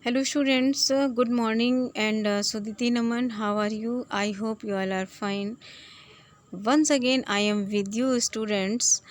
Hello students, good morning and Suditi Naman, how are you? I hope you all are fine. Once again I am with you students.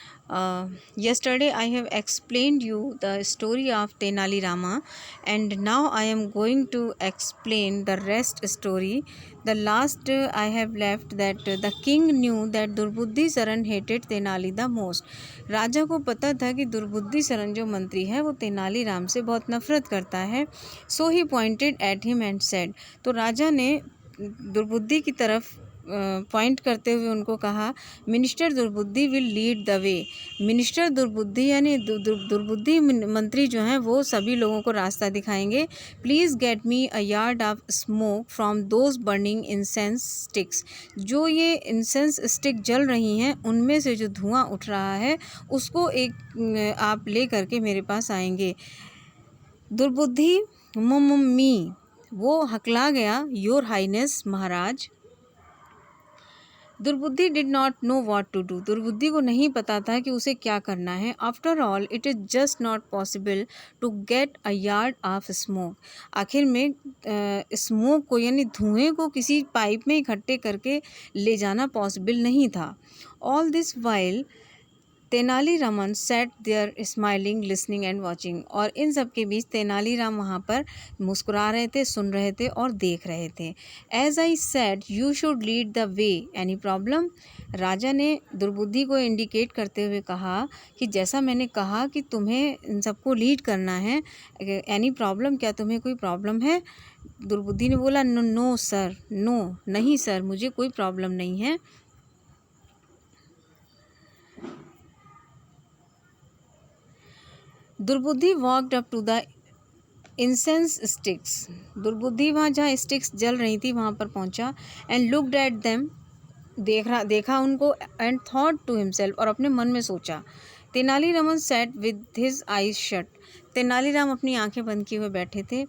Yesterday I have explained you the story of Tenali Rama, and now I am going to explain the rest story. The last I have left that the king knew that दुर्बुद्धि शरण hated Tenali the most. राजा को पता था कि दुर्बुद्धि शरण जो मंत्री है वो तेनाली राम से बहुत नफरत करता है. So he pointed at him and said, तो राजा ने दुर्बुद्धि की तरफ पॉइंट करते हुए उनको कहा, minister Durbuddhi will lead the way. Minister Durbuddhi यानी दुर्बुद्धि मंत्री जो हैं वो सभी लोगों को रास्ता दिखाएंगे. Please get me a yard of smoke from those burning incense sticks. जो ये इंसेंस स्टिक जल रही हैं उनमें से जो धुआं उठ रहा है उसको एक आप ले करके मेरे पास आएंगे. दुर्बुद्धि मी, वो हकला गया, योर हाइनेस महाराज. Durbuddhi did not know what to do. Durbuddhi को नहीं पता था कि उसे क्या करना है. After all it is just not possible to get a yard of smoke. आखिर में स्मोक को यानी धुएं को किसी पाइप में इकट्ठे करके ले जाना पॉसिबल नहीं था. All this while Tenali Raman sat there smiling listening and watching. और इन सब के बीच तेनालीराम वहाँ पर मुस्कुरा रहे थे, सुन रहे थे और देख रहे थे. As I said you should lead the way, any problem. राजा ने दुर्बुद्धि को इंडिकेट करते हुए कहा कि जैसा मैंने कहा कि तुम्हें इन सबको लीड करना है. एनी प्रॉब्लम, क्या तुम्हें कोई प्रॉब्लम है? दुर्बुद्धि ने बोला, नो नो सर, नो, नहीं सर, मुझे कोई प्रॉब्लम नहीं है. Durbuddhi walked up to the incense sticks. Durbuddhi वहाँ जहाँ स्टिक्स जल रही थी वहाँ पर पहुँचा. एंड लुक्ड एट देम, देखा उनको. एंड थॉट टू हिमसेल्फ, और अपने मन में सोचा. Tenaliraman sat with his eyes shut. Tenaliram अपनी आंखें बंद किए हुए बैठे थे.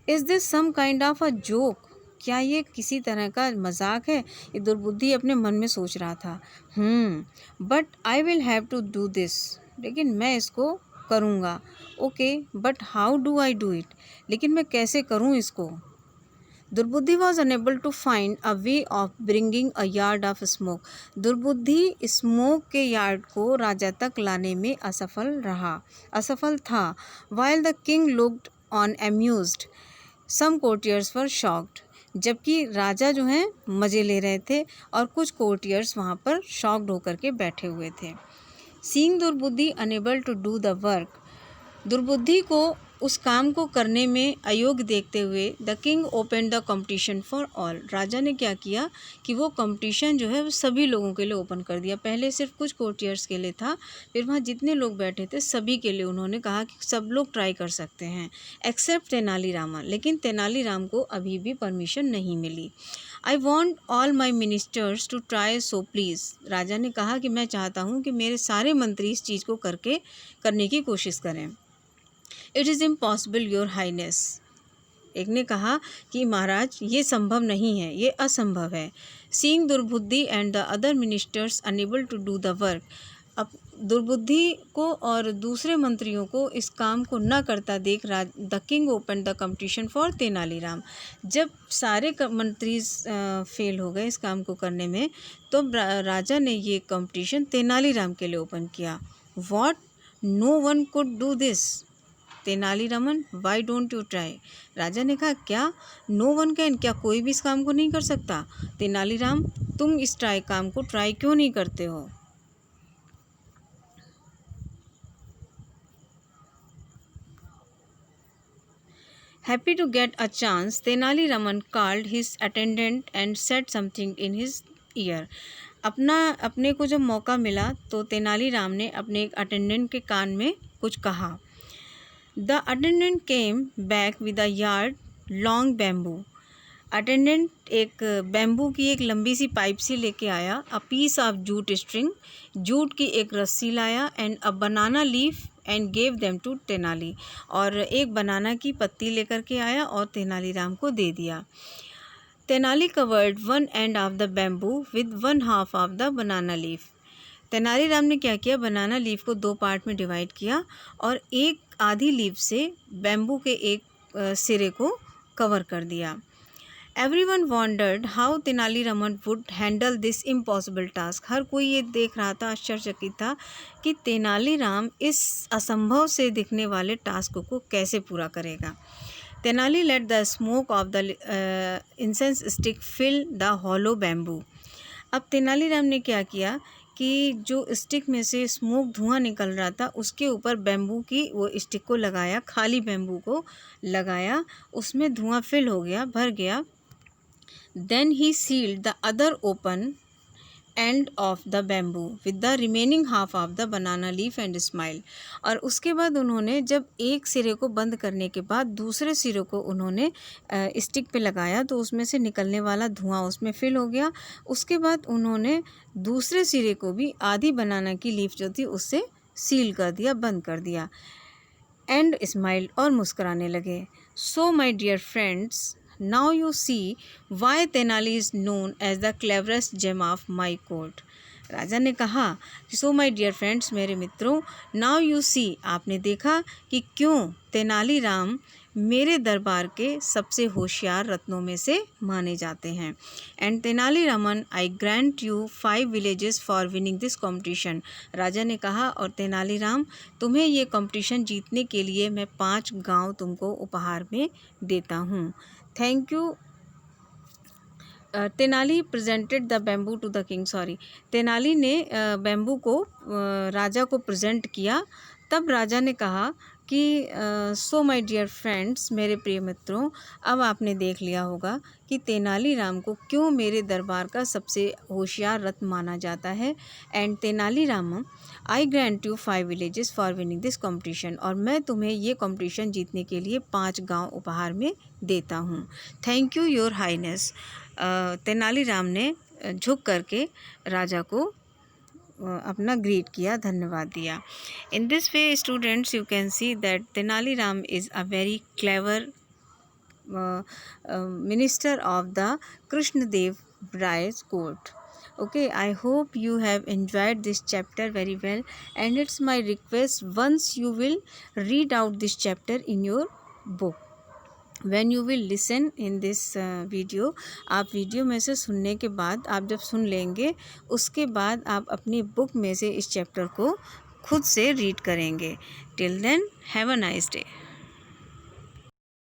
Is this some kind of a joke, क्या ये किसी तरह का मजाक है? ये दुर्बुद्धि अपने मन में सोच रहा था. But I will have to do this, लेकिन मैं इसको करूँगा. Okay, but how do I do it, लेकिन मैं कैसे करूँ इसको? Durbuddhi was unable to find a way of bringing a yard of smoke. Durbuddhi smoke के यार्ड को राजा तक लाने में असफल था. While the king looked on amused, some courtiers were shocked. जबकि राजा जो हैं मज़े ले रहे थे और कुछ कोर्टियर्स वहाँ पर शॉक्ड होकर के बैठे हुए थे. Seeing Durbuddhi unable to do the work, Durbuddhi को उस काम को करने में अयोग्य देखते हुए the king open the competition for all. राजा ने क्या किया कि वो कंपटीशन जो है वो सभी लोगों के लिए ओपन कर दिया. पहले सिर्फ कुछ कोर्टियर्स के लिए था, फिर वहाँ जितने लोग बैठे थे सभी के लिए उन्होंने कहा कि सब लोग ट्राई कर सकते हैं एक्सेप्ट तेनालीरामा. लेकिन तेनालीराम को अभी भी परमिशन नहीं मिली. I want all my ministers to try, so please. राजा ने कहा कि मैं चाहता हूँ कि मेरे सारे मंत्री इस चीज़ को करने की कोशिश करें. It is impossible your highness. एक ने कहा कि महाराज ये संभव नहीं है, ये असंभव है. Seeing Durbuddhi and the other ministers unable to do the work. अब दुर्बुद्धि को और दूसरे मंत्रियों को इस काम को न करता देख the king open the competition for Tenaliram. जब सारे मंत्री फेल हो गए इस काम को करने में, तो राजा ने ये कंपटीशन तेनालीराम के लिए ओपन किया. What, no one could do this. Tenaliraman, why don't you try. राजा ने कहा, क्या नो वन कैन, क्या कोई भी इस काम को नहीं कर सकता? तेनालीराम, तुम इस काम को ट्राई क्यों नहीं करते हो? Happy to get a chance, Tenali Raman called his attendant and said something in his ear. अपने को जब मौका मिला तो तेनालीराम ने अपने एक अटेंडेंट के कान में कुछ कहा. The attendant came back with a yard long bamboo. Attendant एक बैम्बू की एक लंबी सी पाइप सी लेके आया. A piece of jute string, jute की एक रस्सी लाया. And a banana leaf and gave them to Tenali. और एक बनाना की पत्ती लेकर के आया और तेनालीराम को दे दिया. Tenali covered one end of the bamboo with one half of the banana leaf. Tenaliram ने क्या किया, बनाना लीफ को दो पार्ट में डिवाइड किया और एक आधी लीफ से बैम्बू के एक सिरे को कवर कर दिया। Everyone wondered how Tenali Raman would handle this impossible task. हर कोई ये देख रहा था, आश्चर्यचकित था कि तेनालीराम इस असंभव से दिखने वाले टास्क को कैसे पूरा करेगा। Tenali let the smoke of the incense stick fill the hollow bamboo. अब तेनालीराम ने क्या किया कि जो स्टिक में से स्मोक धुआं निकल रहा था उसके ऊपर बैम्बू की वो स्टिक को लगाया, खाली बैम्बू को लगाया, उसमें धुआं फिल हो गया, भर गया। Then he sealed the other open end of the bamboo with the remaining half of the banana leaf and smile. और उसके बाद उन्होंने जब एक सिरे को बंद करने के बाद दूसरे सिरे को उन्होंने स्टिक पे लगाया तो उसमें से निकलने वाला धुआं उसमें फिल हो गया। उसके बाद उन्होंने दूसरे सिरे को भी आधी बनाना की लीफ जो थी उससे सील कर दिया, बंद कर दिया। एंड स्माइल, और मुस्कुराने लगे। So my dear friends, now you see why Tenali is known as the cleverest gem of my court. राजा ने कहा कि सो माई डियर फ्रेंड्स, मेरे मित्रों, नाउ यू सी, आपने देखा कि क्यों तेनालीराम मेरे दरबार के सबसे होशियार रत्नों में से माने जाते हैं। And Tenaliraman, I grant you 5 villages for winning this competition. राजा ने कहा, और तेनालीराम, तुम्हें ये कॉम्पिटिशन जीतने के लिए मैं 5 गांव तुमको उपहार में देता हूँ। Thank you. Tenali presented the bamboo to the king. Tenali ने बैम्बू को राजा को प्रेजेंट किया। तब राजा ने कहा कि सो माय डियर फ्रेंड्स, मेरे प्रिय मित्रों, अब आपने देख लिया होगा कि तेनालीराम को क्यों मेरे दरबार का सबसे होशियार रत्न माना जाता है। And Tenaliram, I grant you 5 villages for winning this competition, और मैं तुम्हें ये कॉम्पिटिशन जीतने के लिए 5 गांव उपहार में देता हूँ। Thank you your Highness. Tenaliram ने झुक करके राजा को अपना ग्रीट किया, धन्यवाद दिया। In this way students, you can see that Tenaliram is a very clever minister of the Krishnadeva Raya's court. Okay, I hope you have enjoyed this chapter very well, and it's my request once you will read out this chapter in your book. When you will listen in this video, आप video में से सुनने के बाद, आप जब सुन लेंगे उसके बाद आप अपनी बुक में से इस चैप्टर को खुद से रीड करेंगे। Till then, have a nice day.